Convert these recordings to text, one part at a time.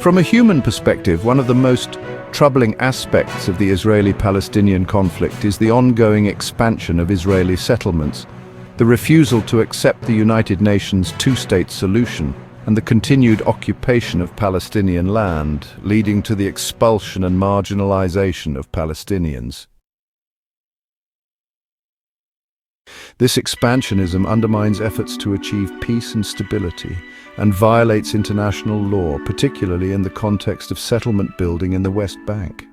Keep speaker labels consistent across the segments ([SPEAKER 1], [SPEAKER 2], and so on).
[SPEAKER 1] From a human perspective, one of the most troubling aspects of the Israeli-Palestinian conflict is the ongoing expansion of Israeli settlements, the refusal to accept the United Nations two-state solution, and the continued occupation of Palestinian land, leading to the expulsion and marginalization of Palestinians. This expansionism undermines efforts to achieve peace and stability and violates international law, particularly in the context of settlement building in the West Bank.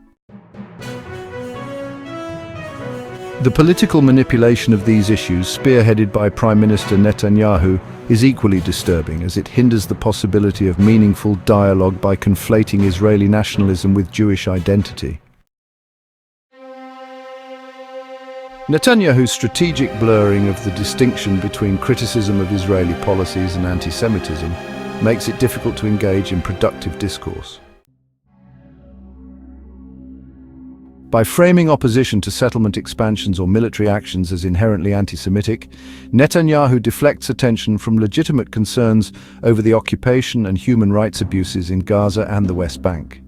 [SPEAKER 1] The political manipulation of these issues, spearheaded by Prime Minister Netanyahu, is equally disturbing as it hinders the possibility of meaningful dialogue by conflating Israeli nationalism with Jewish identity. Netanyahu's strategic blurring of the distinction between criticism of Israeli policies and anti-Semitism makes it difficult to engage in productive discourse. By framing opposition to settlement expansions or military actions as inherently anti-Semitic, Netanyahu deflects attention from legitimate concerns over the occupation and human rights abuses in Gaza and the West Bank.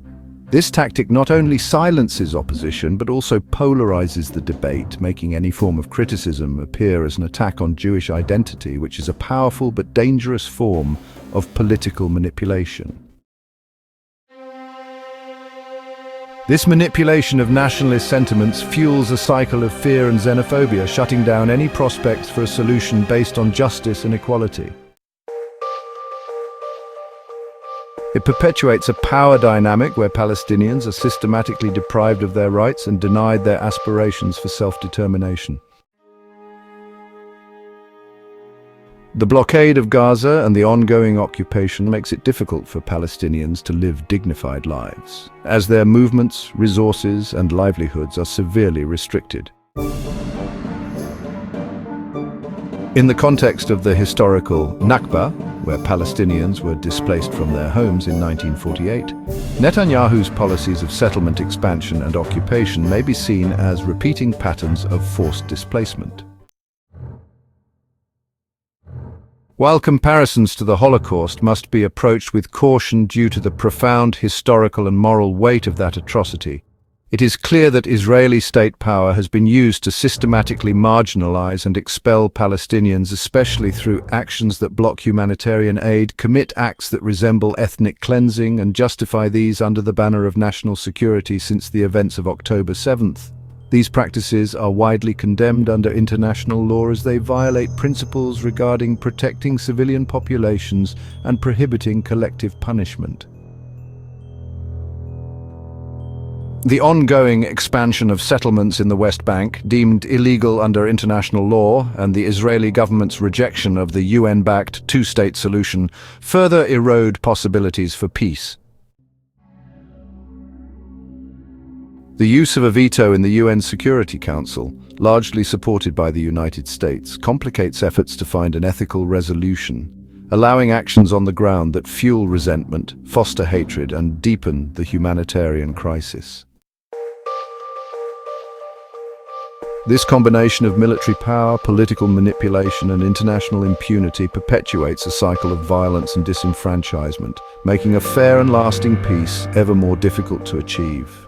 [SPEAKER 1] This tactic not only silences opposition, but also polarizes the debate, making any form of criticism appear as an attack on Jewish identity, which is a powerful but dangerous form of political manipulation. This manipulation of nationalist sentiments fuels a cycle of fear and xenophobia, shutting down any prospects for a solution based on justice and equality. It perpetuates a power dynamic where Palestinians are systematically deprived of their rights and denied their aspirations for self-determination. The blockade of Gaza and the ongoing occupation makes it difficult for Palestinians to live dignified lives, as their movements, resources, and livelihoods are severely restricted. In the context of the historical Nakba, where Palestinians were displaced from their homes in 1948, Netanyahu's policies of settlement expansion and occupation may be seen as repeating patterns of forced displacement. While comparisons to the Holocaust must be approached with caution due to the profound historical and moral weight of that atrocity, it is clear that Israeli state power has been used to systematically marginalize and expel Palestinians, especially through actions that block humanitarian aid, commit acts that resemble ethnic cleansing, and justify these under the banner of national security since the events of October 7th. These practices are widely condemned under international law as they violate principles regarding protecting civilian populations and prohibiting collective punishment. The ongoing expansion of settlements in the West Bank, deemed illegal under international law, and the Israeli government's rejection of the UN-backed two-state solution further erode possibilities for peace. The use of a veto in the UN Security Council, largely supported by the United States, complicates efforts to find an ethical resolution, allowing actions on the ground that fuel resentment, foster hatred, and deepen the humanitarian crisis. This combination of military power, political manipulation, and international impunity perpetuates a cycle of violence and disenfranchisement, making a fair and lasting peace ever more difficult to achieve.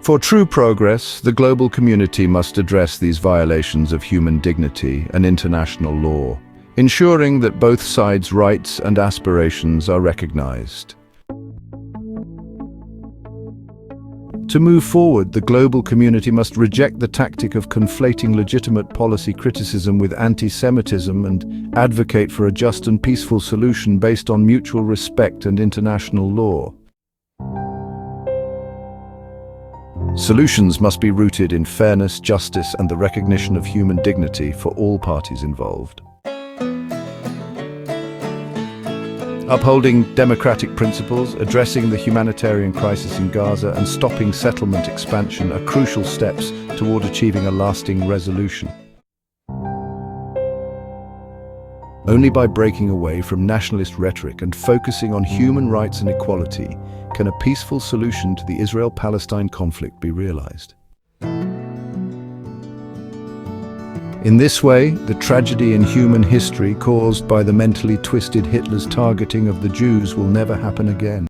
[SPEAKER 1] For true progress, the global community must address these violations of human dignity and international law, ensuring that both sides' rights and aspirations are recognized. To move forward, the global community must reject the tactic of conflating legitimate policy criticism with anti-Semitism and advocate for a just and peaceful solution based on mutual respect and international law. Solutions must be rooted in fairness, justice, and the recognition of human dignity for all parties involved. Upholding democratic principles, addressing the humanitarian crisis in Gaza, and stopping settlement expansion are crucial steps toward achieving a lasting resolution. Only by breaking away from nationalist rhetoric and focusing on human rights and equality can a peaceful solution to the Israel-Palestine conflict be realized. In this way, the tragedy in human history caused by the mentally twisted Hitler's targeting of the Jews will never happen again.